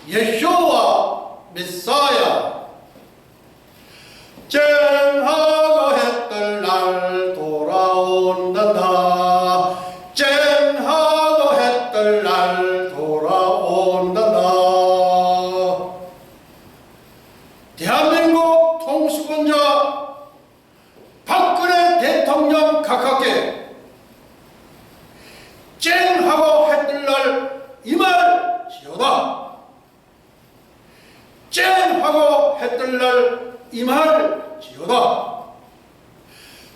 예수와 메사야. 쨍하고 해뜰 날 돌아온단다. 쨍하고 해뜰 날 돌아온단다. 대한민국 통수권자 박근혜 대통령 가깝게 쨍하고 해뜰 날 임할지어다. 쨍하고 해뜰 날 임할지어다.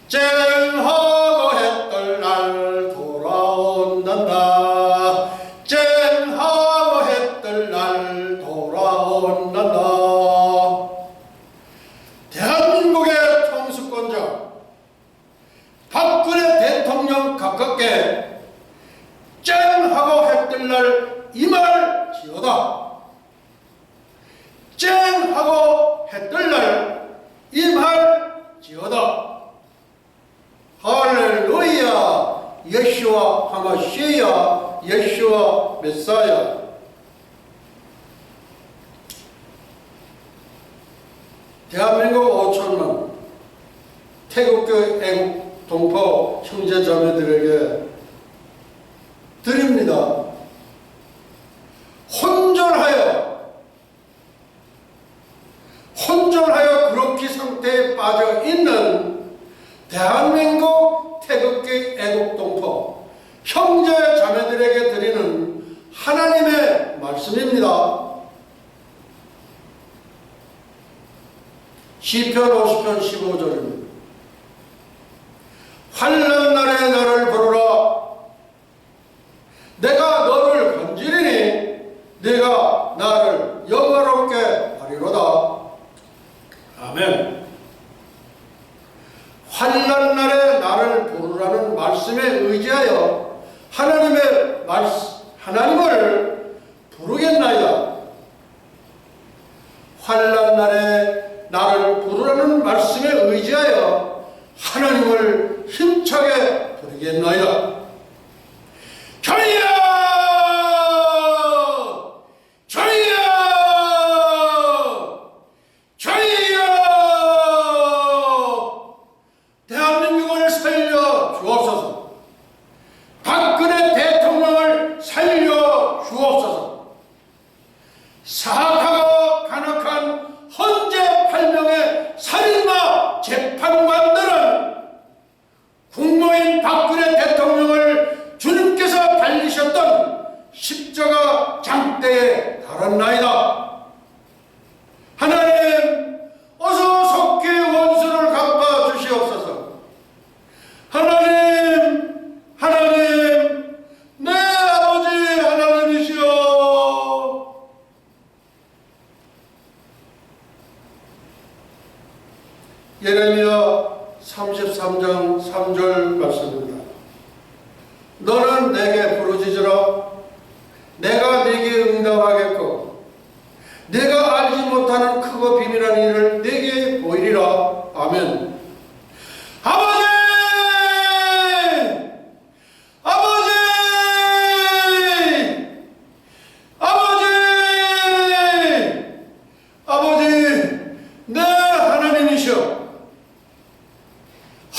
쨍하고 해뜰 날 돌아온단다. 쨍하고 해뜰 날 돌아온단다. 대한민국의 통수권자 박근혜 대통령 가깝게 쨍하고 해뜰 날 임할지어다. 쨍하고 해뜰 날 임할지어다. 할렐루야. 예수와 하마시야. 예수와 메사야. 대한민국 5천만 태국교 애국 동포 형제 자매들에게 드립니다. 혼전하여 그렇게 상태에 빠져 있는 대한민국 태극기 애국동포 형제 자매들에게 드리는 하나님의 말씀입니다. 시편 50편 15절입니다. 환난 날에 나를 부르라. 내가 너를 건지리니 네가 나를 영화롭게 하리로다. 아멘. 환난 날에 나를 부르라는 말씀에 의지하여 하나님을 부르겠나이다. 환난 날에 나를 부르라는 말씀에 의지하여 하나님을 힘차게 부르겠나이다. 저희야! 대한민국을 살려 주옵소서. 박근혜 대통령을 살려 주옵소서. 사악하고 간악한 헌재 8명의 살인마 재판관들은 국무인 박근혜 대통령을 주님께서 달리셨던 십자가 장대에 달았나이다. 하나님, 어서 속히 원수를 갚아 주시옵소서. 하나님, 내 아버지 하나님이시여. 예레미야 33장 3절 말씀입니다. 너는 내게 부르짖으라. 내가 네게 응답하겠고 내가 알지 못하는 크고 비밀한 일을 네게 보이리라. 아멘. 아버지! 아버지! 아버지! 아버지! 내 하나님이시여.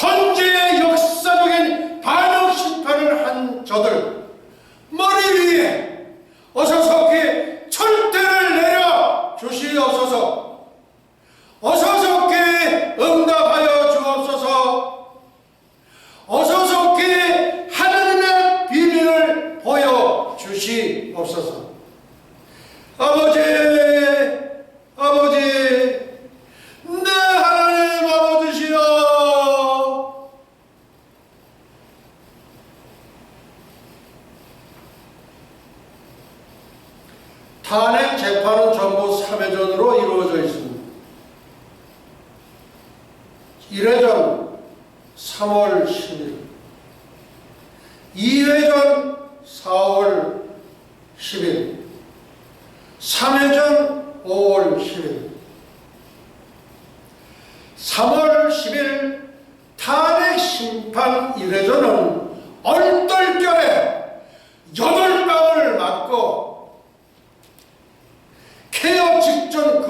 헌재의 역사적인 반역 심판을 한 저들 머리 위에 어서 속히 철퇴를 내려 주시옵소서. 어서 속히 응답하여 주옵소서. 어서 속히 하나님의 비밀을 보여 주시옵소서. 아버지, 아버지, 내 하나님 아버지시여. 탄핵 재판은 전부 3회전으로 이루어져 있습니다. 1회전 3월 10일, 2회전 4월 10일, 3회전 5월 10일. 3월 10일 탄핵 심판 1회전은 얼떨결에 8방을 맞고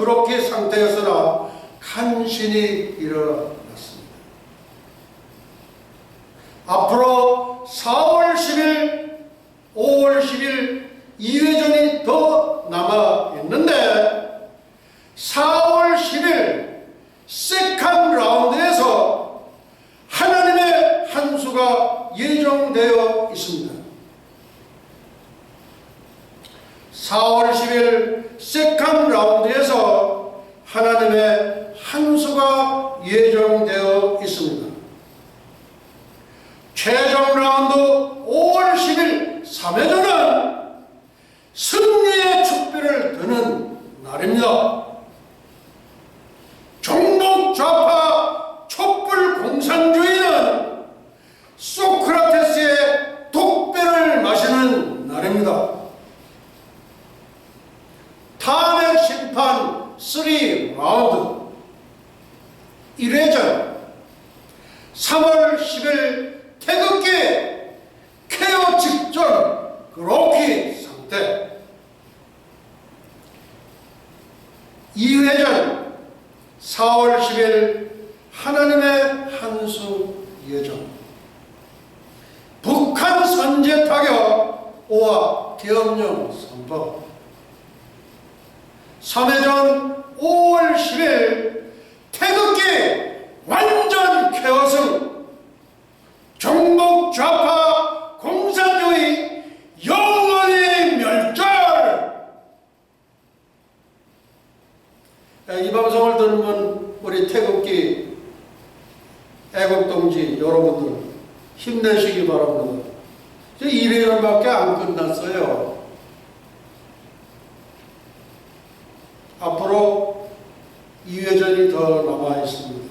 그렇게 상태였으나 간신히 일어났습니다. 앞으로 4월 10일, 5월 10일 2회전이 더 남아있는데 4월 10일 세컨드 라운드에서 하나님의 한 수가 예정되어 있습니다. 4월 10일 세컨드 라운드에서 하나님의 한 수가 예정되어 있습니다. 최종 라운드 5월 10일 3회전은 승리의 축배를 드는 날입니다. 종북 좌파 촛불 공산주의는 소크라테스의 독배를 마시는 날입니다. 탄핵 심판 3라운드 1회전 3월 10일 태극기 케어 직전 그로키 상태 2회전 4월 10일 하나님의 한수 예정 북한 선제 타격 5화 계엄령 선포 3회전 5월 10일 태극기 완전 케어승 종북 좌파 공산주의 영원히 멸절. 이 방송을 들으면 우리 태극기 애국동지 여러분들 힘내시기 바랍니다. 이제 1회전밖에 안 끝났어요. 앞으로 2회전이 더 남아 있습니다.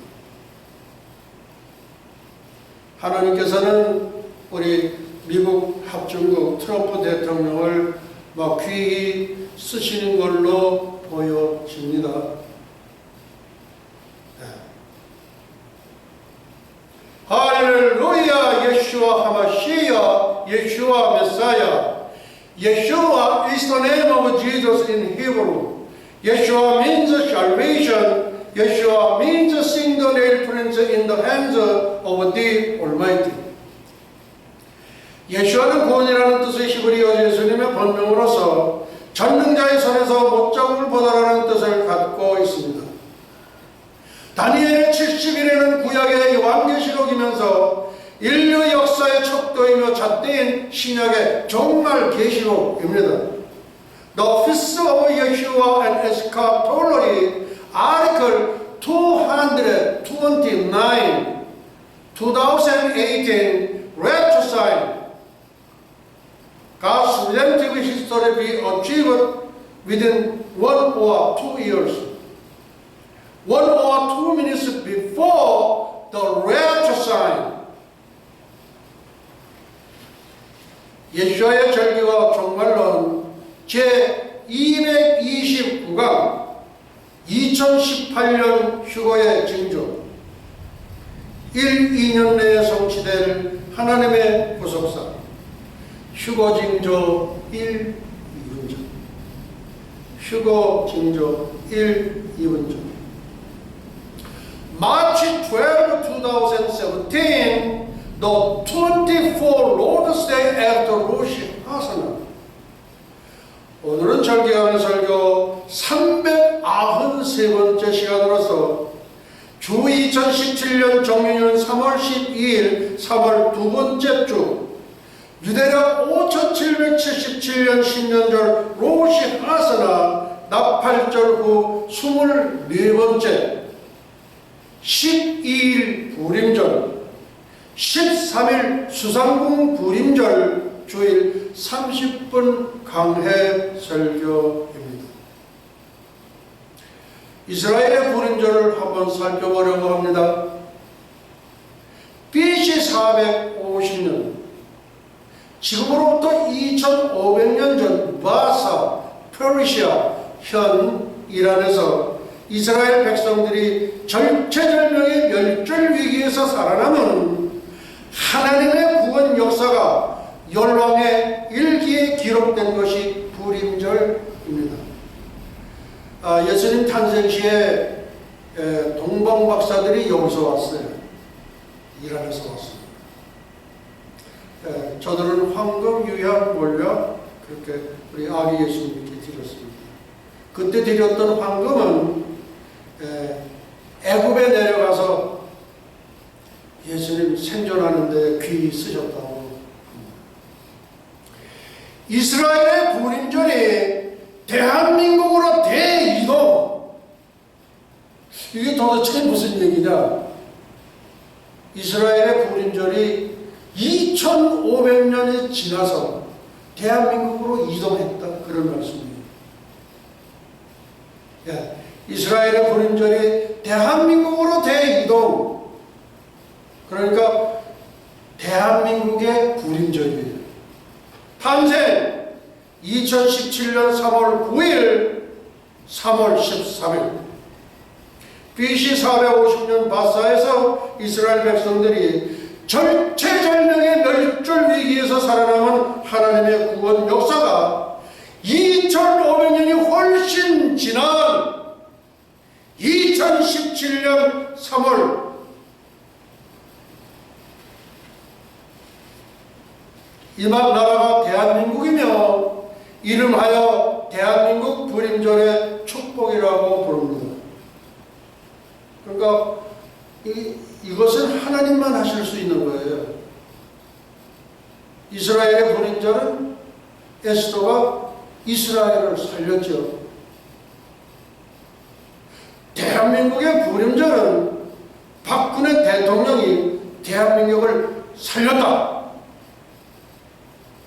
하나님께서는 우리 미국 합중국 트럼프 대통령을 막 귀히 쓰시는 걸로 보여집니다. 할렐루야 예슈아 하마시야 예슈아 메사야 Yeshua is the name of Jesus in Hebrew. Yeshua means salvation. Yeshua means seeing the nail prints in the hands of the Almighty. 예수와는 구원이라는 뜻의 히브리어 예수님의 본명으로서 전능자의 손에서 못자국을 보다라는 뜻을 갖고 있습니다. 다니엘의 70일에는 구약의 요한계시록이면서 인류 역사의 척도이며 잣대인 신약의 종말 계시록입니다. The Feast of Yeshua and Eschatology Article 229 2018 Rapture Sign God's redemptive history be achieved within 1 or 2 years. 1 or 2 minutes before the rapture sign. 예수와의 절기와 종말론 제229강 2018년 휴거의 징조 1, 2년 내에 성취될 하나님의 구속사 휴거 징조 1, 2분전 휴거 징조 1, 2분전 March 12, 2017 the 24 Lord's Day after Rosh Hashanah 오늘은 절기하는 설교 393번째 시간으로서 주 2017년 정유년 3월 12일 3월 두 번째 주 유대력 5777년 신년절 로시 하사나 나팔절 후 24번째 12일 부림절 13일 수상궁 부림절 주일 30분 강해 설교입니다. 이스라엘의 부림절을 한번 살펴보려고 합니다. BC 450년 지금으로부터 2500년 전 바사, 페르시아, 현 이란에서 이스라엘 백성들이 절체절명의 멸절 위기에서 살아남은 하나님의 구원 역사가 열왕의 일기에 기록된 것이 부림절입니다. 예수님 탄생 시에 동방 박사들이 여기서 왔어요. 이란에서 왔어요. 저들은 황금, 유향, 몰려 그렇게 우리 아기 예수님께 드렸습니다. 그때 드렸던 황금은 애굽에 내려가서 예수님 생존하는데 귀히 쓰셨다고. 이스라엘의 불임절이 대한민국으로 대이동. 이게 도대체 무슨 얘기냐? 이스라엘의 불임절이 2500년이 지나서 대한민국으로 이동했다, 그런 말씀입니다. 이스라엘의 불임절이 대한민국으로 대이동. 그러니까 대한민국의 불임절이에요. 탄생 2017년 3월 9일, 3월 13일. BC 450년 바사에서 이스라엘 백성들이 절체절명의 멸절 위기에서 살아남은 하나님의 구원 역사가 2500년이 훨씬 지난 2017년 3월 이만 나라가 대한민국이며 이름하여 대한민국 불임절의 축복이라고 부릅니다. 그러니까 이것은 하나님만 하실 수 있는 거예요. 이스라엘의 불임절은 에스더가 이스라엘을 살렸죠. 대한민국의 불임절은 박근혜 대통령이 대한민국을 살렸다.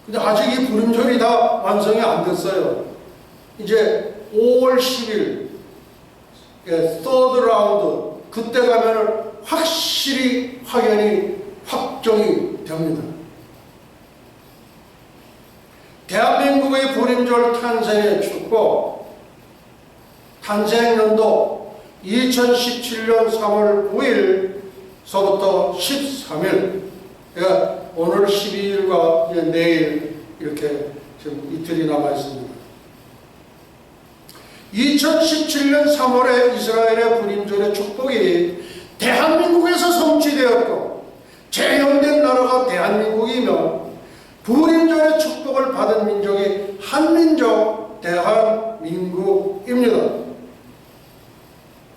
근데 아직 이 불임절이 다 완성이 안 됐어요. 이제 5월 10일, third round, 그때 가면은 확실히 확연히 확정이 됩니다. 대한민국의 불임절 탄생의 축복, 탄생연도 2017년 3월 9일서부터 13일, 오늘 12일과 내일 이렇게 지금 이틀이 남아 있습니다. 2017년 3월에 이스라엘의 불임절의 축복이 대한민국에서 성취되었고 재현된 나라가 대한민국이며 불임절의 축복을 받은 민족이 한민족 대한민국입니다.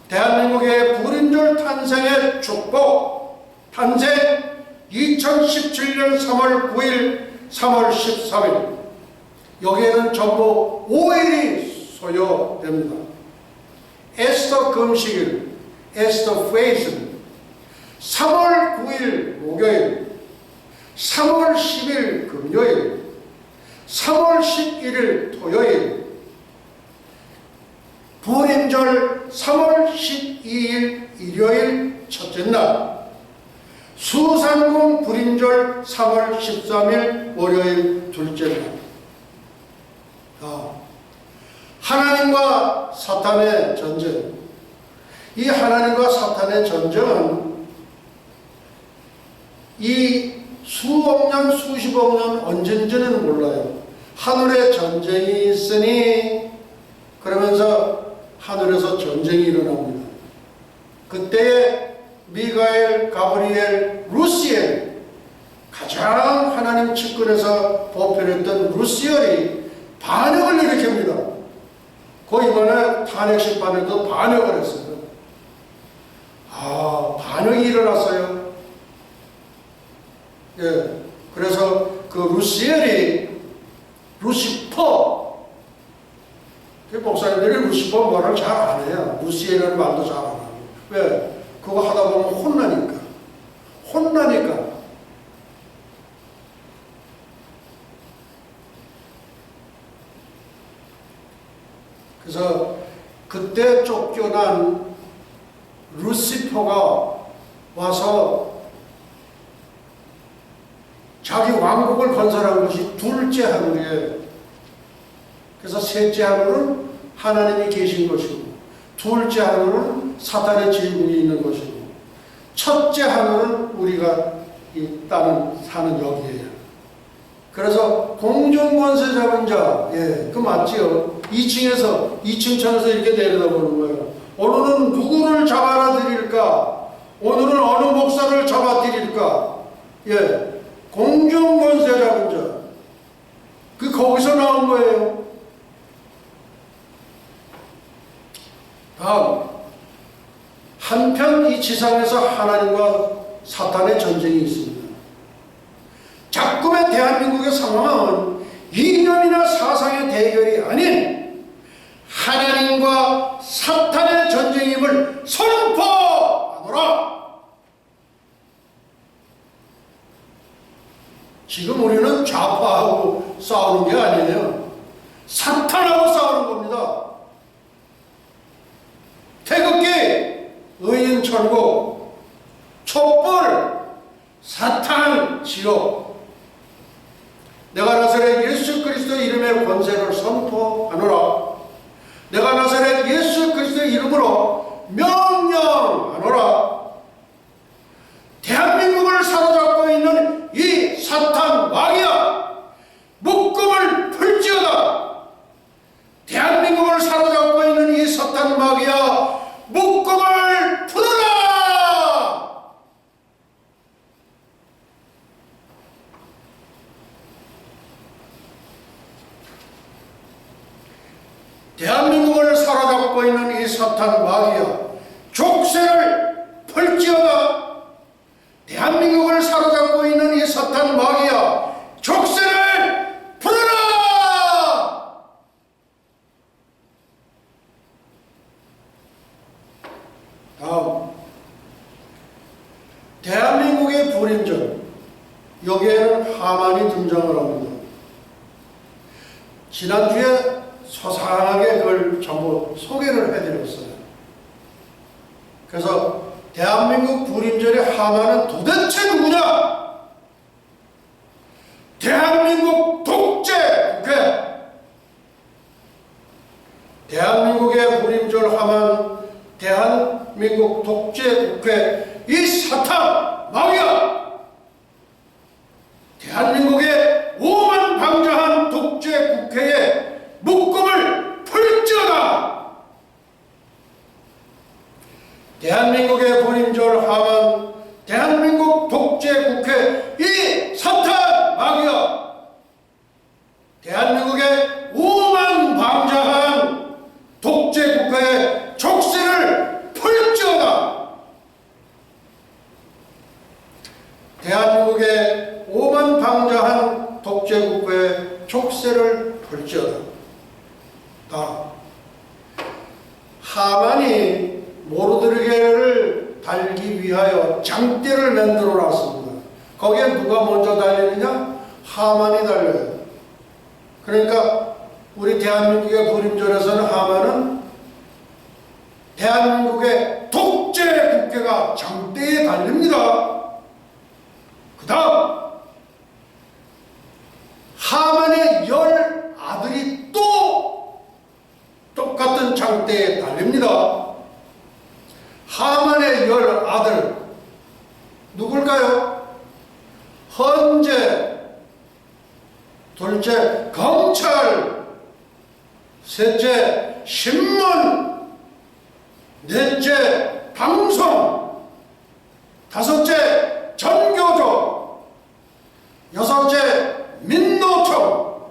대한민국의 불임절 탄생의 축복, 탄생 2017년 3월 9일, 3월 13일. 여기에는 전부 5일이 소요됩니다. 에스더 금식일, 에스더 페이스, 3월 9일 목요일, 3월 10일 금요일, 3월 11일 토요일, 불임절 3월 12일 일요일 첫째 날, 수산공 불임절 3월 13일 월요일 둘째 날. 하나님과 사탄의 전쟁. 이 하나님과 사탄의 전쟁은 이 수억 년, 수십억 년 언젠지는 몰라요. 하늘에 전쟁이 있으니 그러면서 하늘에서 전쟁이 일어납니다. 그때에 미가엘, 가브리엘, 루시엘, 가장 하나님 측근에서 보편했던 루시엘이 반역을 일으킵니다. 그 이번에 탄핵 심판에도 반역을 했어요. 반역이 일어났어요. 그래서 그 루시엘이 루시퍼, 목사님들이 루시퍼 말을 잘 안 해요. 루시엘이라는 말도 잘 안 하고. 왜? 그거 하다 보면 혼나니까. 그래서 그때 쫓겨난 루시퍼가 와서 자기 왕국을 건설한 것이 둘째 하늘이에요. 그래서 셋째 하늘은 하나님이 계신 것이고, 둘째 하늘은 사탄의 질문이 있는 것이고, 첫째 하늘은 우리가 이 땅을 사는 여기에요. 그래서 공중권세 잡은 자, 예, 그 맞지요. 2층에서 이렇게 내려다보는 거예요. 오늘은 누구를 잡아라 드릴까? 오늘은 어느 목사를 잡아 드릴까? 예, 공중권세 잡은 자. 거기서 나온 거예요. 다음, 한편 이 지상에서 하나님과 사탄의 전쟁이 있습니다. 자꾸의 대한민국의 상황은 이념이나 사상의 대결이 아닌 하나님과 사탄의 전쟁임을 선포하노라. 지금 우리는 좌파하고 싸우는 게 아니에요. 사탄하고 싸우는 겁니다. 태극기, 의인천국, 촛불, 사탄, 지옥. 내가 나사렛 예수 그리스도의 이름의 권세를 선포하노라. 내가 나사렛 예수 그리스도의 이름으로 명령하노라. 대한민국을 사로잡고 있는 이 사탄 마귀야, 묶음을 풀지어다. 대한민국을 사로잡고 있는 이 사탄 마귀야, 묶음을 풀어라. 대한민국을 사로잡고 있는 이 사탄 마귀야, 족쇄를 풀지어다. 대한민국을 사로잡고 있는 이 사탄 마귀야, 족쇄를 풀어라! 다음, 대한민국의 불임절. 여기에는 하만이 등장을 합니다. 지난주에 소상하게 그걸 전부 소개를 해드렸어요. 그래서 대한민국 불임절의 하만은 도대체 누구냐? 대한민국 독재 국회. 대한민국의 불임절 하만, 대한민국 독재 국회, 이 사탄 마귀야, 대한민국의 오만방자한 독재 국회에 묶음을 풀지어다. 대한민국의 불임절 하만, 대한민국 독재 국회, 이 사탄 마귀야, 대한민국의 오만방자한 독재 국회의 족쇄를 풀지어다. 대한민국의 오만방자한 독재 국회의 족쇄를 풀지어다. 하만이 모르드게를 달기 위하여 장대를 만들어 놨습니다. 거기에 누가 먼저 달리느냐? 하만이 달려요. 그러니까 우리 대한민국의 불임절에서는 하만은 대한민국의 독재 국회가 장대에 달립니다. 그 다음, 하만의 10 아들이 또 똑같은 장대에 달립니다. 하만의 10 아들 누굴까요? 헌재, 둘째 검찰, 셋째 신문, 넷째 방송, 다섯째 전교조, 여섯째 민노총,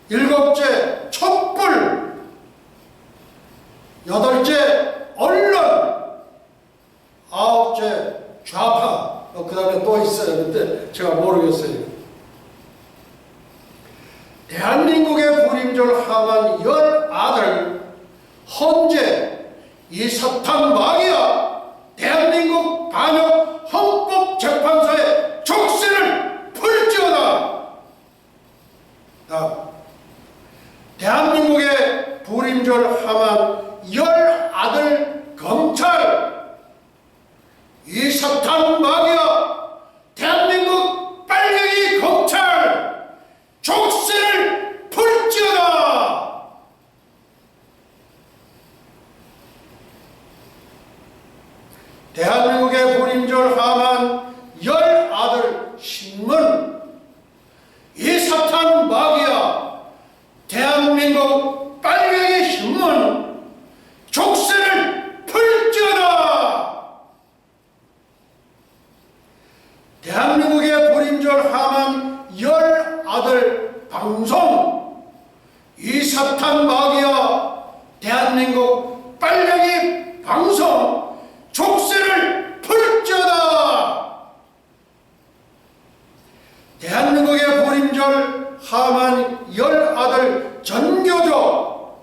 일곱째 촛불, 여덟째 언론, 아홉째 좌파. 그 다음에 또 있어요. 근데 제가 모르겠어요. 대한민국의 불임절 하만 10 아들 헌재, 이 사탄 마귀야, 대한민국 반역 헌법재판소의 족쇄를 풀지어다. 대한민국의 불임절 하만 10 아들 검찰, 이 사탄 마귀야, 대한민국 빨갱이 검찰, 족쇄를 풀지어다. 대한민국의 불임절 하만 10 아들 신문, 대한민국 빨갱이 신문 족쇄를 풀지어다. 대한민국의 불임절 하만 열 아들 방송, 이 사탄 마귀야 대한민국 빨갱이 방송 족쇄를 풀지어다. 대한민국의 불임절 하만 열 아들 전교조,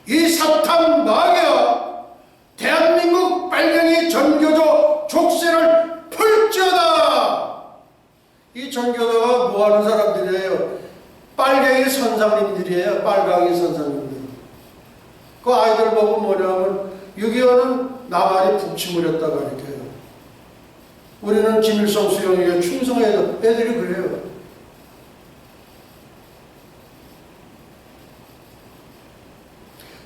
이 사탄 마귀야 대한민국 빨갱이 전교조 족쇄를 풀지어다. 이 전교조가 뭐하는 사람들이에요? 빨갱이 선생님들이에요. 빨강이 선생님들. 그 아이들 보고 뭐냐면 6.25는 나만이 북침을 했다 가르쳐요. 우리는 김일성 수령에게 충성해야 돼. 애들이 그래요.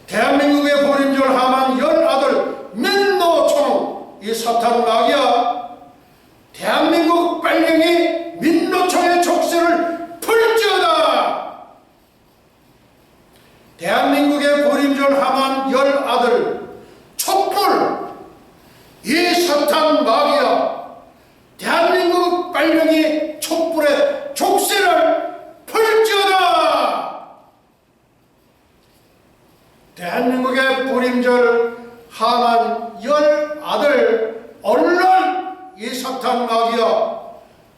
대한민국의 불임절 하만 열 아들 민노총, 이 사탄 마귀야 대한민국 빨갱이 민노총의 족쇄를 풀지어다. 대한민국의 불임절 하만 열 아들 촛불, 이 사탄 마귀야 대한민국 빨갱이 촛불의 족쇄를 풀지어다. 대한민국의 불임절 하만 열 아들 언론, 이 사탄 마귀야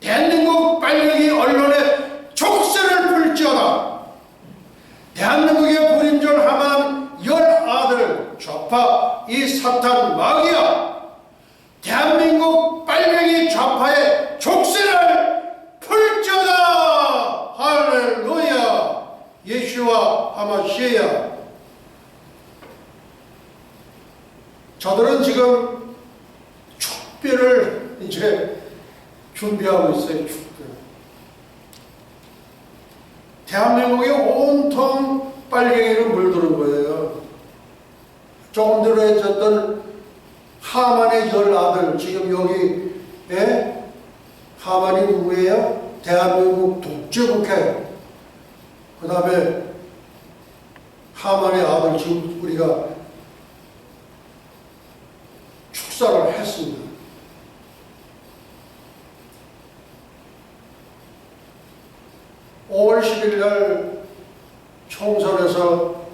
대한민국 빨갱이 언론의 족쇄를 풀지어다. 대한민국의 불임절 하만 열 아들 좌파, 이 사탄 마귀야 대한민국 빨갱이 좌파의 족쇄를 풀지어다. 할렐루야. 예수와 하마시야. 저들은 지금 축배를 이제 준비하고 있어요. 축배. 대한민국에 온통 빨갱이를 물드는 거예요. 조금 전에 했었던 하만의 열 아들, 지금 여기 하만이 누구예요? 대한민국 독재국회. 그 다음에 하만의 아들, 지금 우리가 축사를 했습니다. (5월 10일) 날 총선에서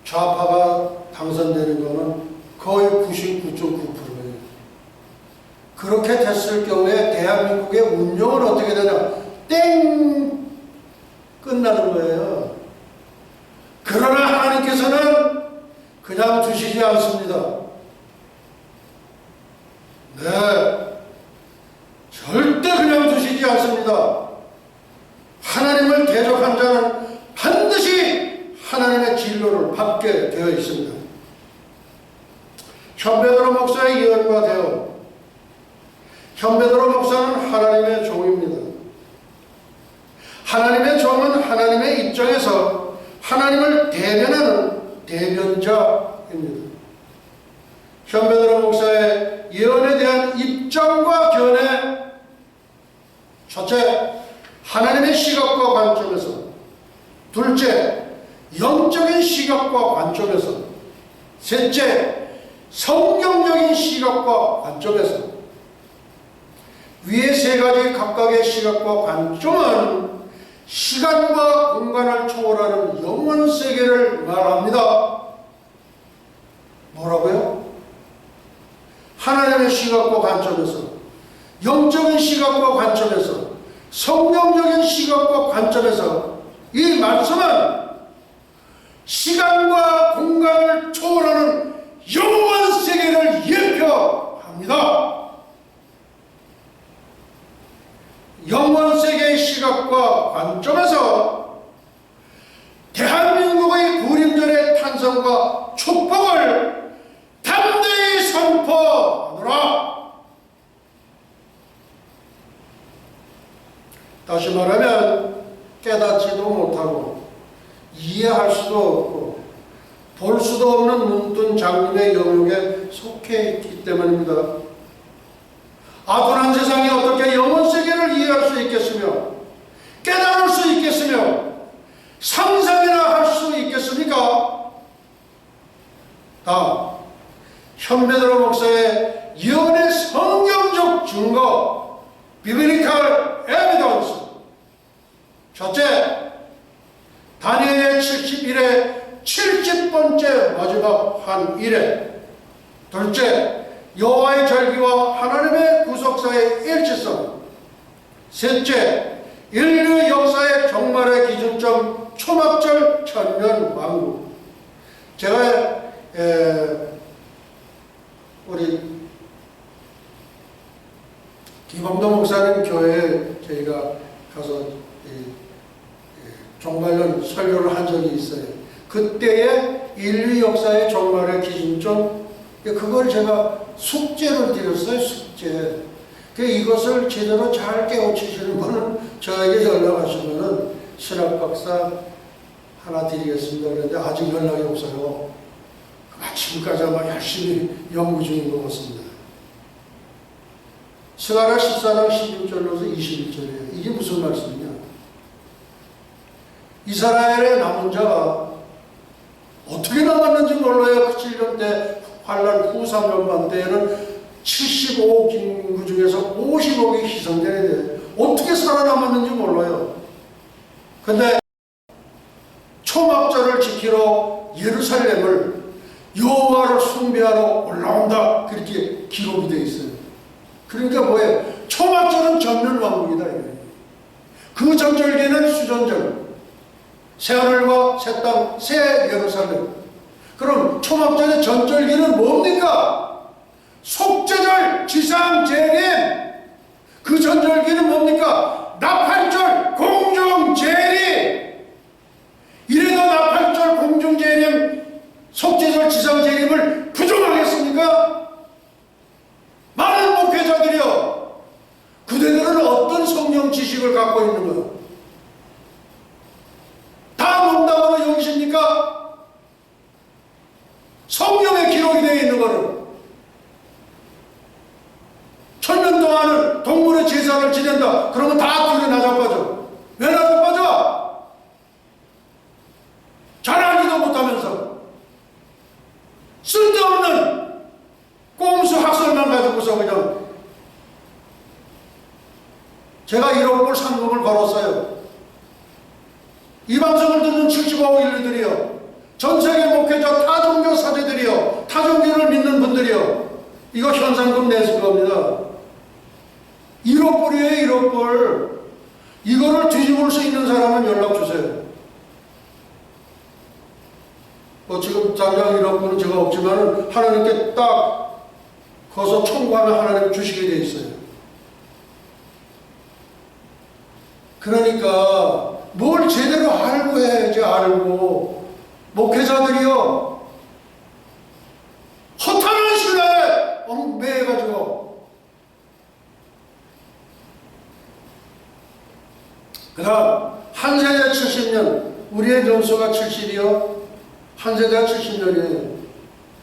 좌파가 당선되는 것은 거의 99.9%예요. 그렇게 됐을 경우에 대한민국의 운명은 어떻게 되냐? 땡! 끝나는 거예요. 그러나 하나님께서는 그냥 두시지 않습니다. 네, 절대 그냥 두시지 않습니다. 하나님을 대적한 자는 반드시 하나님의 진로를 받게 되어 있습니다. 현베드로 목사의 예언과 대언. 현베드로 목사는 하나님의 종입니다. 하나님의 종은 하나님의 입장에서 하나님을 대변하는 대변자입니다. 현베드로 목사의 예언에 대한 입장과 견해. 첫째, 하나님의 시각과 관점에서. 둘째, 영적인 시각과 관점에서. 셋째, 성경적인 시각과 관점에서. 위의 세 가지 각각의 시각과 관점은 시간과 공간을 초월하는 영원 세계를 말합니다. 뭐라고요? 하나님의 시각과 관점에서, 영적인 시각과 관점에서, 성경적인 시각과 관점에서 이 말씀은 시간과 공간을 초월하는 영원 세계를 예표합니다. 영원 세계의 시각과 관점에서 대한민국의 불임절의 탄생과 축복을 담대히 선포하노라. 다시 말하면 깨닫지도 못하고 이해할 수도 없고 볼 수도 없는 눈뜬 장님의 영역에 속해 있기 때문입니다. 아둔한 세상이 어떻게 영원 세계를 이해할 수 있겠으며 깨달을 수 있겠으며 상상이나 할 다음, 현베드로 목사의 예언의 성경적 증거, 비블리컬 에비던스. 첫째, 다니엘의 70일에 70번째 마지막 한 일에. 둘째, 여호와의 절기와 하나님의 구속사의 일치성. 셋째, 인류 역사의 종말의 기준점 초막절 천년 왕국. 제가 우리 김홍도 목사님 교회에 저희가 가서 종말론 설교를 한 적이 있어요. 그때의 인류 역사의 종말의 기준점, 그걸 제가 숙제를 드렸어요. 숙제. 이것을 제대로 잘 깨우치시는 분은 저에게 연락하시면은 신학 박사 하나 드리겠습니다. 그런데 아직 연락이 없어요. 지금까지 아마 열심히 연구 중인 것 같습니다. 스가랴 14장 16절로서 21절이에요. 이게 무슨 말씀이냐? 이스라엘의 남은 자가 어떻게 남았는지 몰라요. 그 7년 때 환란 후 3년 반 때에는 75억 인구 중에서 50억이 희생되는데 어떻게 살아남았는지 몰라요. 근데 초막절을 지키러 예루살렘을 여호와를 숭배하러 올라온다, 그렇게 기록이 되어 있어요. 그러니까 뭐예요? 초막절은 전면왕국이다. 그 전절기는 수전절, 새하늘과 새 땅, 새 예루살렘. 그럼 초막절의 전절기는 뭡니까? 속죄절, 지상재림. 그 전절기는 뭡니까? 나팔절, 공중재림. 이래도 나팔절, 공중재림, 속죄절, 지상재림을 부정하겠습니까? 많은 목회자들이요, 그대들은 어떤 성경 지식을 갖고 있는 거예요? 다 농담으로 여기십니까? 성경에 기록이 되어 있는 거는 천년 동안은 동물의 제사를 지낸다. 그러면 다 둘이 나자빠져. 왜 나자빠져? 잘하지도 못하면서 쓸데없는 꼼수 학설만 가지고서 그냥. 제가 1억 불 상금을 걸었어요. 이 방송을 듣는 75억 인류들이요, 전세계 목회자 타종교 사제들이요, 타종교를 믿는 분들이요, 이거 현상금 내실 겁니다. 1억 불이에요. 1억 불. 이거를 뒤집을 수 있는 사람은 연락 주세요. 지금 당장 1억 불은 제가 없지만 하나님께 딱 거기서 청구하면 하나님 주시게 돼 있어요. 그러니까 뭘 제대로 알고 해야지. 알고. 목회자들이요, 허탄한 신뢰에 얽매여가지고. 그 다음, 한 세대 70년, 우리의 연수가 70이요, 한 세대가 70년이에요.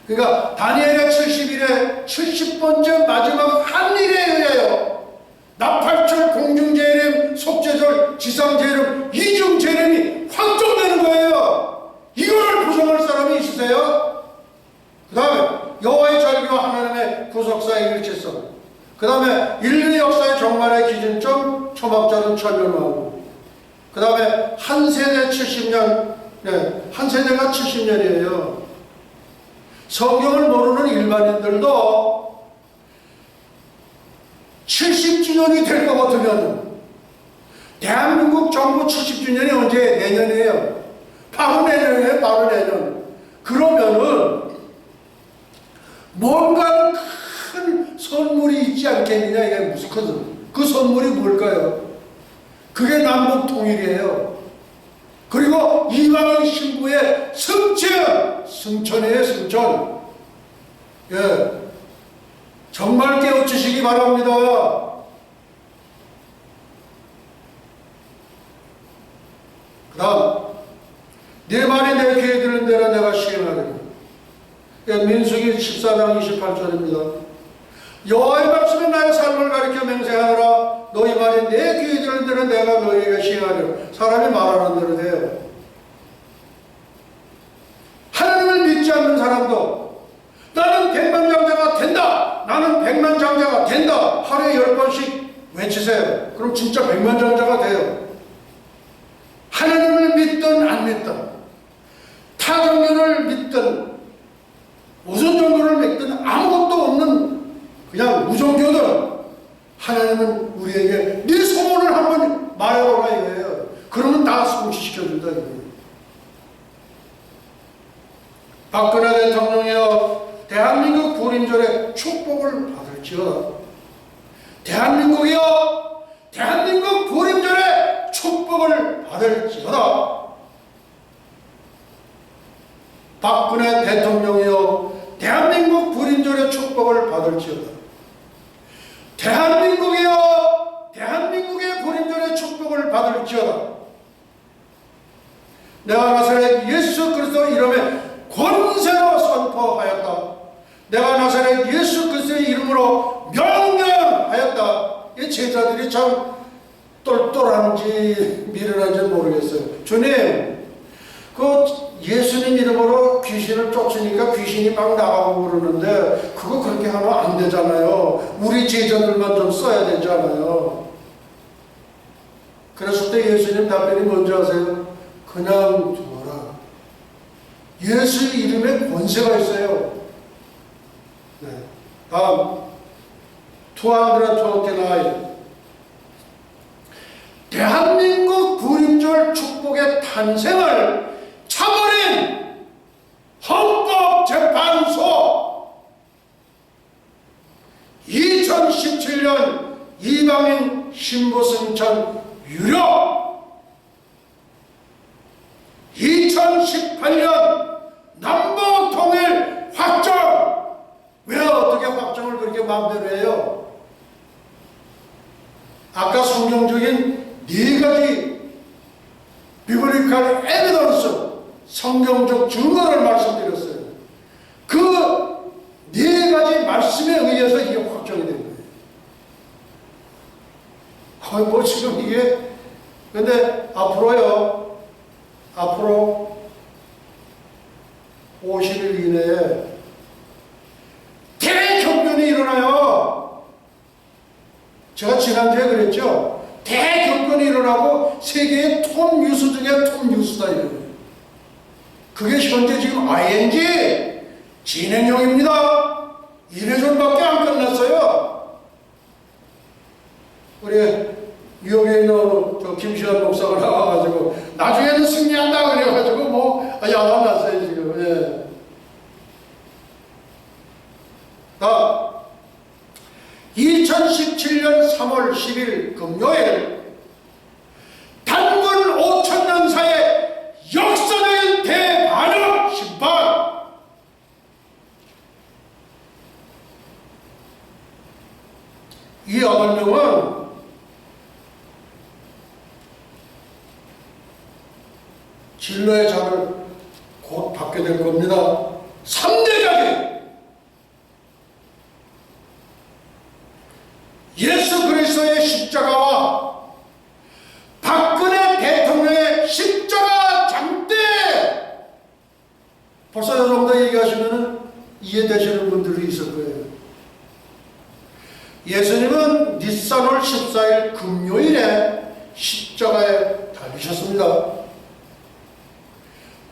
그러니까 다니엘의 70일에 70번째 마지막 한 일에 의하여 나팔절, 공중재림, 속죄절, 지상재림, 이중재림이 확정되는 거예요. 이거를 부정할 사람이 있으세요? 그 다음에 여호와의 절기와 하나님의 구속사의 일치성. 그 다음에 인류 역사의 종말의 기준점, 초막절은 천년왕국. 그 다음에 한 세대 70년, 한 세대가 70년이에요. 성경을 모르는 일반인들도 70주년이 될 것 같으면, 대한민국 정부 70주년이 언제? 내년이에요. 바로 내년이에요. 바로 내년. 그러면은 뭔가 큰 선물이 있지 않겠느냐. 이게 무슨 그 선물이 뭘까요? 그게 남북 통일이에요. 그리고 이방인 신부의 승천이에요. 승천. 예. 정말 깨우치시기 바랍니다. 그 다음, 내 말이 내 귀에 들은 대로 내가 시행하리라. 민수기 14장 28절입니다. 여호와의 말씀이 나의 삶을 가리켜 맹세하노라. 너희 말이 내 귀에 들은 대로 내가 너희에게 시행하리라. 사람이 말하는 대로 돼요. 하나님을 믿지 않는 사람도 외치세요. 그럼 진짜 백만장자가 돼요. 하나님을 믿든 안 믿든, 타종교를 믿든, 무슨 종교를 믿든 아무것도 없는 그냥 무종교든 하나님은 우리에게 네 소원을 한번 말해보라 이거예요. 그러면 다 성취시켜준다 이거예요. 박근혜 대통령이요, 대한민국 불임절에 축복을 받을지어다. 대한민국이요, 대한민국 불임절에 축복을 받을지어다. 박근혜 대통령이요, 대한민국 불임절에 축복을 받을지어다. 대한민국이요, 대한민국의 불임절에 축복을 받을지어다. 내가 나사렛 예수 그리스도 이름에 권세로 선포하였다. 내가 나사렛 예수 그리스도의 이름으로 명령하였다. 이 제자들이 참 똘똘한지 미련한지 모르겠어요. 주님, 그 예수님 이름으로 귀신을 쫓으니까 귀신이 막 나가고 그러는데 그거 그렇게 하면 안 되잖아요. 우리 제자들만 좀 써야 되잖아요. 그랬을 때 예수님 답변이 뭔지 아세요? 그냥 두어라. 예수 이름에 권세가 있어요. 네. 다음 229. 대한민국 불임절 축복의 탄생을 차버린 헌법재판소 2017년 이방인 신부 승천 유료, 2018년 남북 통일 확정. 왜 어떻게 확정을 그렇게 마음대로 해요? 아까 성경적인 네 가지 비블리컬 에비던스, 성경적 증거를 말씀드렸어요. 그 네 가지 말씀에 의해서 이게 확정이 된 거예요. 뭐 지금 이게, 근데 앞으로 50일 이내에 대격변이 일어나요. 제가 지난주에 그랬죠. 대격변이 일어나고 세계의 톱 뉴스 중에 톱 뉴스다 이거예요. 그게 현재 지금 ING 진행형입니다. 1회전밖에 안 끝났어요. 우리 뉴욕에 있는 저 김시환 목사가 나와가지고 나중에는 승리한다 그래가지고 뭐 야단 났어요 지금. 예. 다 2017년 3월 10일 금요일 단군 5천년사의 역사적인 대반역 심판. 이 8명은 진로의 장을 곧 받게 될 겁니다. 3대장이 예수 그리스도의 십자가와 박근혜 대통령의 십자가 장대. 벌써 이 정도 얘기하시면 이해되시는 분들이 있을 거예요. 예수님은 니산월 14일 금요일에 십자가에 달리셨습니다.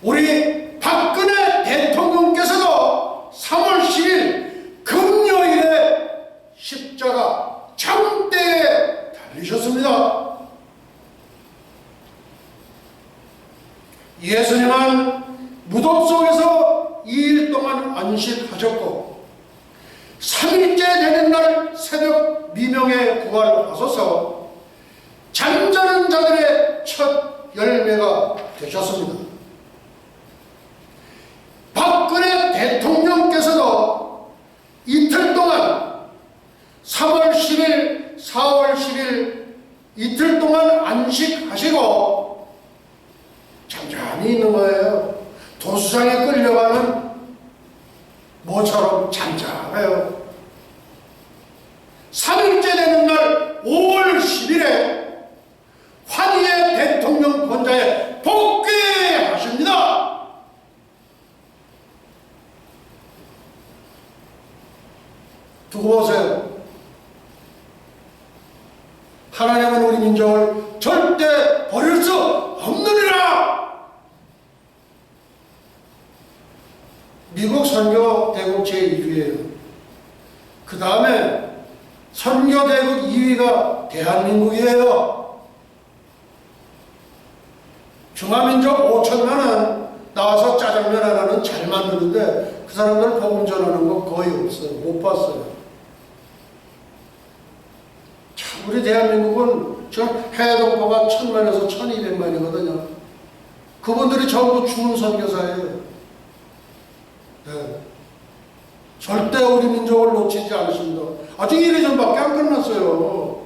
우리 박근혜 대통령께서도 3월 10일 금요일에 십자가 장대에 달리셨습니다. 예수님은 무덤 속에서 2일 동안 안식하셨고 3일째 되는 날 새벽 미명에 부활하셔서 잠자는 자들의 첫 열매가 되셨습니다. 박근혜 대통령께서도 이틀 동안 3월 10일, 4월 10일 이틀 동안 안식하시고 잠잠히 있는 거예요. 도수장에 끌려가는 모처럼 잠잠해요. 3일째 되는 날 5월 10일에 환희의 대통령 권좌에 복귀하십니다. 두고 보세요. 민족을 절대 버릴 수 없느니라. 미국 선교대국 제1위예요. 그 다음에 선교대국 2위가 대한민국이에요. 중화민족 5천만은 나와서 짜장면 하나는 잘 만드는데 그 사람들 복음 전하는 거 거의 없어요. 못 봤어요. 참 우리 대한민국은 지금 해외 동포가 1000만에서 1200만이거든요. 그분들이 전부 죽은 선교사예요. 네. 절대 우리 민족을 놓치지 않으십니다. 아직 1회전밖에 안 끝났어요.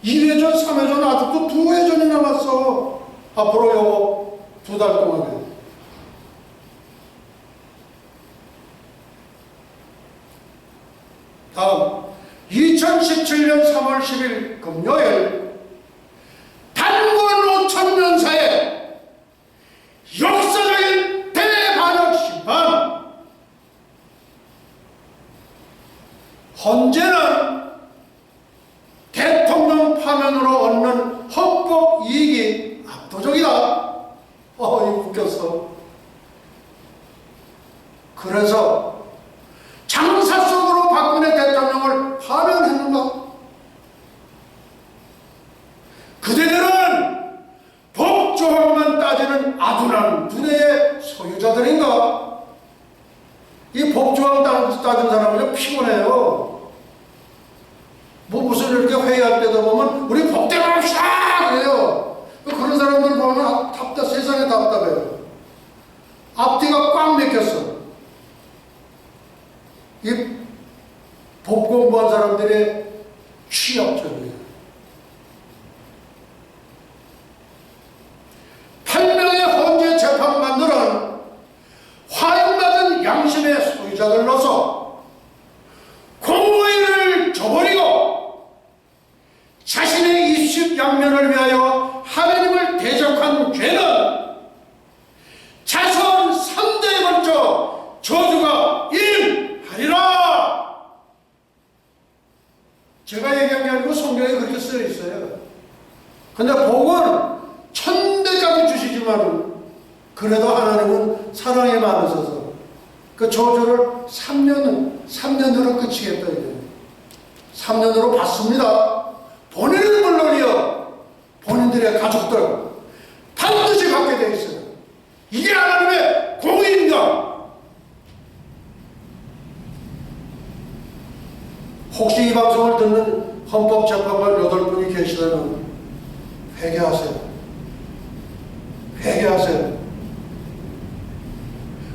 2회전, 3회전 아직도 2회전이 남았어. 앞으로 요 2달 동안에. 다음 2017년 3월 10일 금요일 단군 5천년사의 역사적인 대반역 심판. 헌재는 대통령 파면으로 얻는 헌법 이익이 압도적이다. 이거 웃겼어. 그래서 장사 속으로 박근혜 대통령을 파면했는가? 그대들은 법조항만 따지는 아둔한 두뇌의 소유자들인가? 이 법조항 따진 사람은 피곤해요. 뭐 무슨 이렇게 회의할 때도 보면 우리 법대로 합시다 그래요. 그런 사람들 보면 세상에 답답해요. 앞뒤가 꽉 막혔어. 이 법 공부한 사람들의 취약점이에요. 8명의 헌재 재판관들은 화형받은 양심의 소유자들로서 공무원을 저버리고 자신의 입식양면을 위하여 하느님을 대적한 죄는 자손 3대에 걸쳐 저주가 임하리라. 제가 얘기한 게 아니고 성경에 그렇게 쓰여 있어요. 근데 복은 1000대까지 주시지만 그래도 하나님은 사랑이 많으셔서 그 저주를 3년으로 끝이겠다 이거예요. 3년으로 받습니다. 본인은 물론이요, 본인들의 가족들 반드시 받게 돼 있어요. 이게 하나님의 공의인가? 혹시 이 방송을 듣는 헌법재판관 8분이 계시다면 회개하세요. 회개하세요.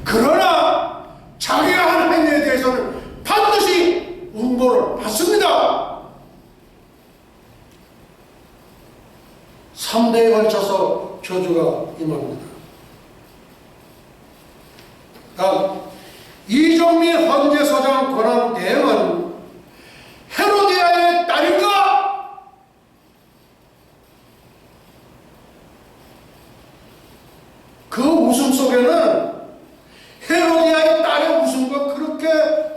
그러나 자기가 한 행위에 대해서는 반드시 운보를 받습니다. 3대에 걸쳐서 저주가 임합니다. 다음 이정미 헌재소장 권한 대행은 헤로디아의 딸인가? 그 웃음 속에는 헤로디아의 딸의 웃음과 그렇게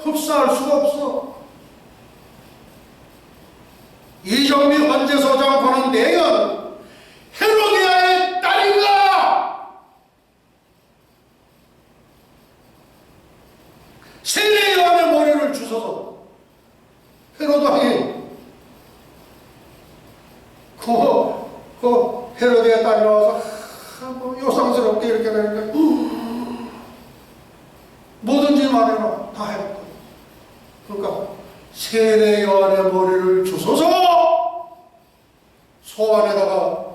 흡사할 수가 없어. 이정미 헌재소장 권한 대행은 헤로디아의 딸인가? 세례 요한의 머리를 주워서 헤로드 왕이 그 헤로드의 딸이 나와서 뭐 요상스럽게 이렇게 되니까 뭐든지 말해라 다 했다. 그러니까 세례 요한의 머리를 주소서 소 안에다가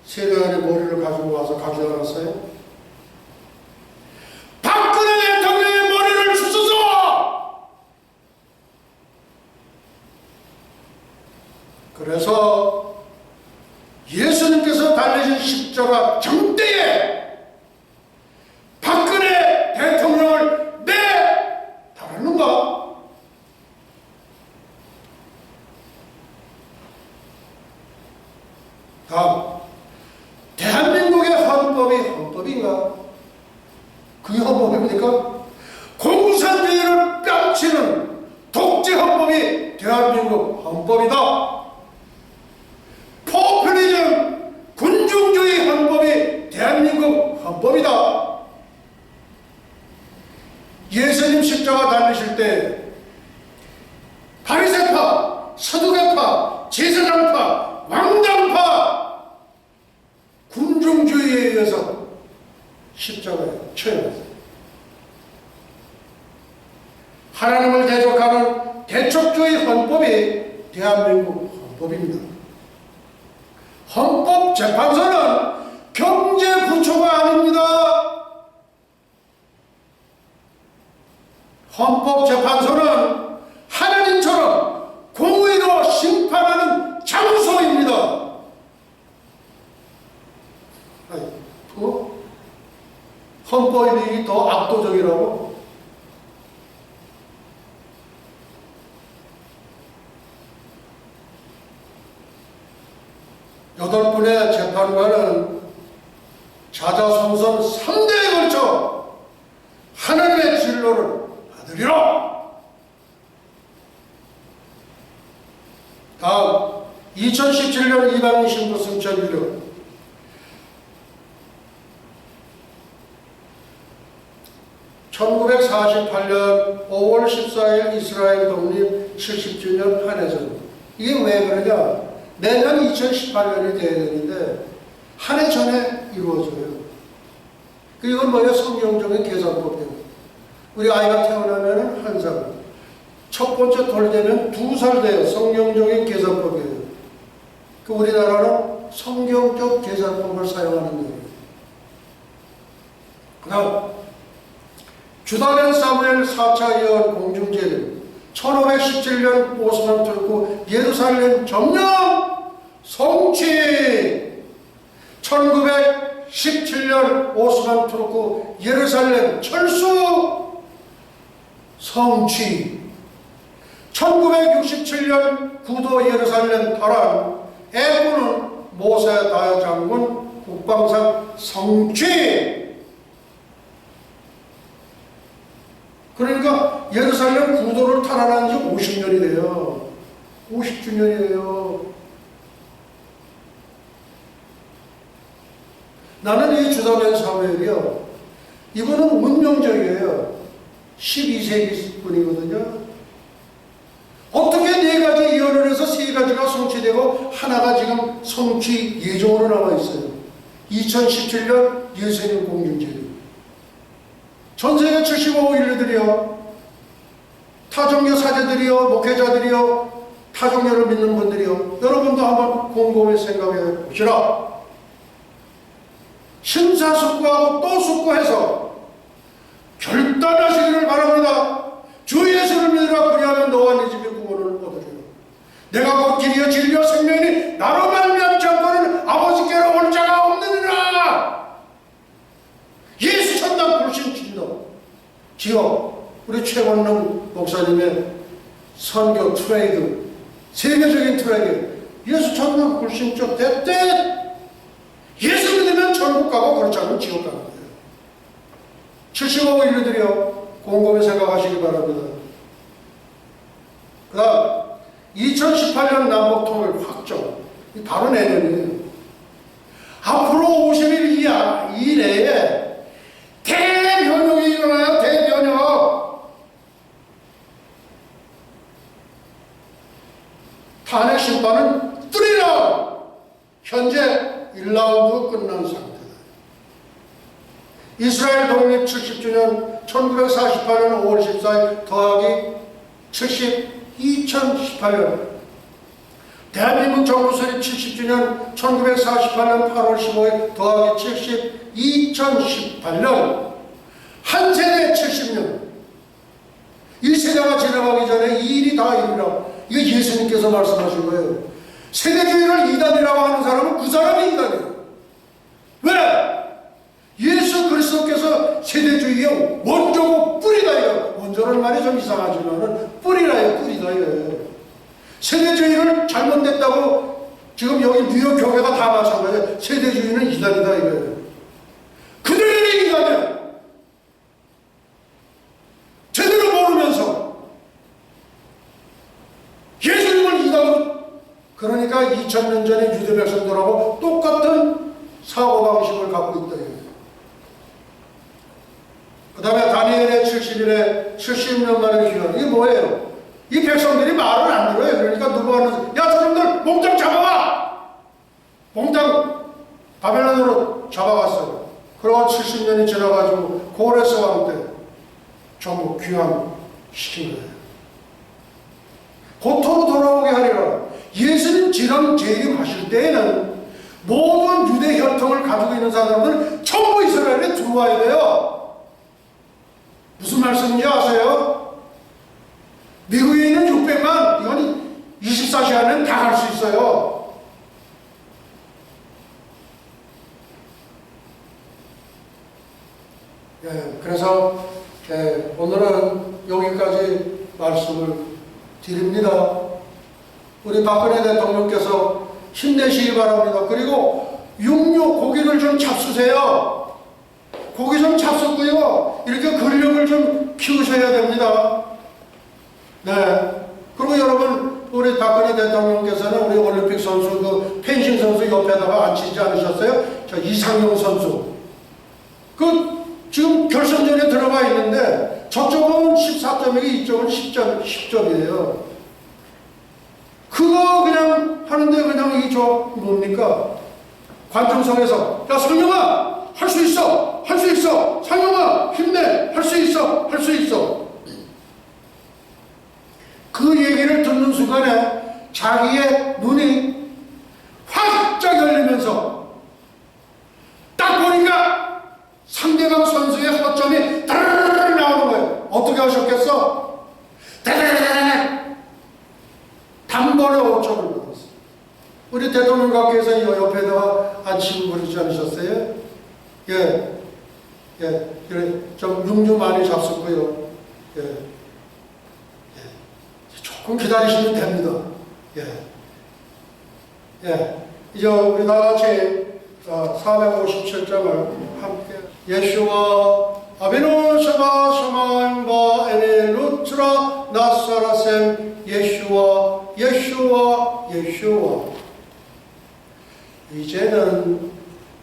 세례 요한의 머리를 가지고 와서 가져왔어요. 박근혜 대통령의 머리를 주소서. 그래서 예수님께서 달리신 십자가 정대에 박근혜 대통령을 달았는가? 다음 대한민국의 헌법이 헌법인가? 그게 헌법입니까? 공산주의를 뺨치는 독재 헌법이 대한민국 헌법이다. 포퓰리즘 예수님 십자가 달리실 때 바리새파, 서두개파, 제사장파, 왕당파 군중주의에 의해서 십자가에 처형했어요. 하나님을 대적하는 대척주의 헌법이 대한민국 헌법입니다. 헌법재판소는 경제부처가 아닙니다. 헌법재판소는 하나님처럼 공의로 심판하는 장소입니다. 헌법이 더 압도적이라고? 여덟 분의 재판관은 자자손손 3대에 걸쳐 하나님의 진로를 받으리라. 다음 2017년 이방인 신부 승천 유력. (1948년 5월 14일) 이스라엘 독립 70주년 한해전. 이게 왜 그러냐? 내년 2018년이 돼야 되는데 한 해 전에 이루어져요. 이건 뭐예요? 성경적인 계산법이에요. 우리 아이가 태어나면 1살, 첫 번째 돌 되면 2살 돼요. 성경적인 계산법이에요. 우리나라는 성경적 계산법을 사용하는 거예요. 그 다음 주다된 사무엘 4차 예언 공중재림, 1517년 오스만 뚫고 예루살렘 점령 성취, 1917년 오스만 뚫고 예루살렘 철수 성취, 1967년 구도 예루살렘 탈환, 애군은 모세 다장군 국방상 성취. 그러니까 예루살렘 구도를 탈환한 지 50년이 돼요. 50주년이에요. 나는 이 주다된 사무엘이요, 이분은 운명적이에요. 12세기 분이거든요. 어떻게 4가지 예언을 해서 3가지가 성취되고 하나가 지금 성취 예정으로 남아있어요. 2017년 예수님 공중재림. 전세계 75억 인류들이요, 타종교 사제들이요, 목회자들이요, 타종교를 믿는 분들이요, 여러분도 한번 곰곰이 생각해 보시라. 심사숙고하고 또 숙고해서 결단하시기를 바랍니다. 주 예수를 믿으라. 그리하면 너와 네 집이 구원을 얻으리라. 내가 곧 길이요 진리요 생명이니 나로 말미암지 않고는 아버지께로 올 자가 없느니라. 예수 천당 불신 진노. 지어 우리 최원능 목사님의 선교 트레이드, 세계적인 트레이드, 예수 천당 불신적 대때 예수 믿으면 천국 가고 그렇지 않으면 지옥 가는 거예요. 75억 인류들이요, 곰곰이 생각하시기 바랍니다. 그 다음 2018년 남북통일 확정, 바로 내년이에요. 앞으로 50일 이내에 대변혁이 일어나요. 대변혁. 탄핵 심판은 뚫리라. 현재 1라운드 끝난 상태다. 이스라엘 독립 70주년 1948년 5월 14일 더하기 70 2018년, 대한민국 정부 설립 70주년 1948년 8월 15일 더하기 70 2018년, 한 세대 70년. 이 세대가 지나가기 전에 이 일이 다 일이라. 이거 예수님께서 말씀하신 거예요. 세대주의를 이단이라고 하는 사람은 그 사람이 이단이에요. 왜? 예수 그리스도께서 세대주의의 원조고 뿌리다 이거. 원조라는 말이 좀 이상하지만은 뿌리라요. 뿌리다 이거예요. 세대주의를 잘못됐다고 지금 여기 뉴욕 교회가 다 마찬가지예요. 세대주의는 이단이다 이거예요. 그들이 이단이에요. 제대로 모르면서 예수님을 이단으로. 그러니까 2000년 전에 유대 백성들하고 똑같은 사고방식을 갖고 있다. 그 다음에 다니엘의 70일 70일에 70년 만에 귀환. 이게 뭐예요? 이 백성들이 말을 안 들어요. 그러니까 누가 하는, 야, 저놈들 몽땅 잡아와! 몽땅 바벨론으로 잡아갔어요. 그러고 70년이 지나가지고 고레스 왕 때 전부 귀환시킨 거예요. 고토로 돌아오게 하리라. 예수님 지금 재림하실 때에는 모든 유대 혈통을 가지고 있는 사람들은 전부 이스라엘에 들어와야 돼요. 무슨 말씀인지 아세요? 미국에 있는 600만, 이건 24시간은 다 갈 수 있어요. 그래서 오늘은 여기까지 말씀을 드립니다. 우리 박근혜 대통령께서 힘내시기 바랍니다. 그리고 육류 고기를 좀 잡수세요. 고기 좀 잡수고요. 이렇게 근력을 좀 키우셔야 됩니다. 네. 그리고 여러분, 우리 박근혜 대통령께서는 우리 올림픽 선수, 그 펜싱 선수 옆에다가 앉히지 않으셨어요? 저 이상용 선수. 지금 결선전에 들어가 있는데 저쪽은 14점이고 이쪽은 10점이에요. 그거 그냥 하는데 그냥 뭡니까? 관중석에서, 야, 상용아! 할 수 있어! 할 수 있어! 상용아! 힘내! 할 수 있어! 할 수 있어! 그 얘기를 듣는 순간에 자기의 눈이 활짝 열리면서 딱 보니까 상대방 선수의 허점이 따르르 나오는 거예요. 어떻게 하셨겠어? 따르르르 단번에 5점을 받았어요. 우리 대통령께서 옆에다가 앉히고 그러지 않으셨어요? 예, 그래, 좀 육류 많이 잡수고요. 조금 기다리시면 됩니다. 이제 우리 다 같이 457장을 함께. 예수와 아비노 샤바 샤마임바 에네 루트라 나사라셈 예수와 이제는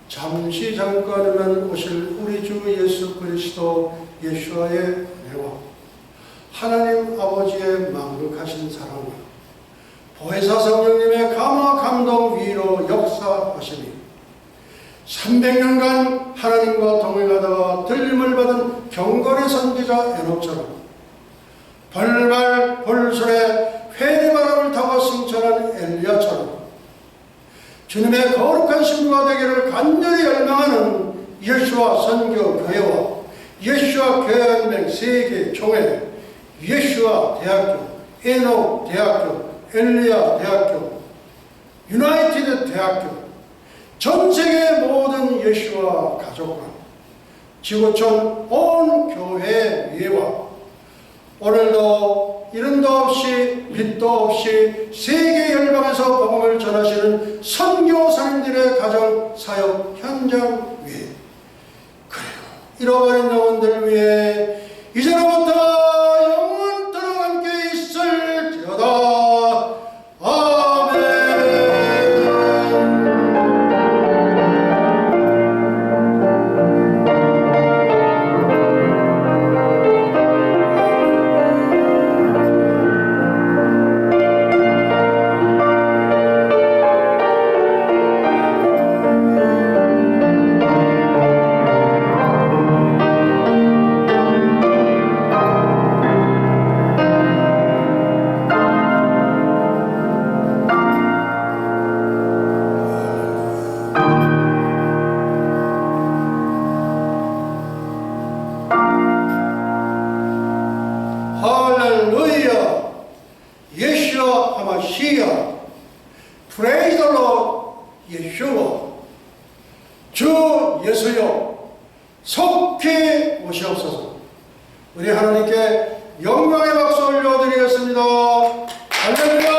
잠시 잠깐이면 오실 우리 주 예수 그리스도 예수와의 은혜와 하나님 아버지의 만극하신 사랑과 보혜사 성령님의 감화 감동 위로 역사하시니 300년간 하나님과 동행하다가 들림을 받은 경건의 선지자 에녹처럼 벌발 벌술에 회리바람을 타고 승천한 엘리야처럼 주님의 거룩한 신부가 되기를 간절히 열망하는 예수와 선교 교회와 예수와 교회연맹 세계 총회, 예수와 대학교, 에녹 대학교, 엘리야 대학교, 유나이티드 대학교, 전 세계 모든 예수와 가족과 지구촌 온 교회 위에와 오늘도 이름도 없이 빛도 없이 세계 열방에서 복음을 전하시는 선교사님들의 가정 사역 현장 위에 그리고 잃어버린 영혼들 위해 이제로부터 영원토록 함께 있을지어다. 할렐루야. 예수와 하마시아. Praise the Lord. 예수와 주 예수여 속히 오시옵소서. 우리 하나님께 영광의 박수 올려드리겠습니다. 할렐루야.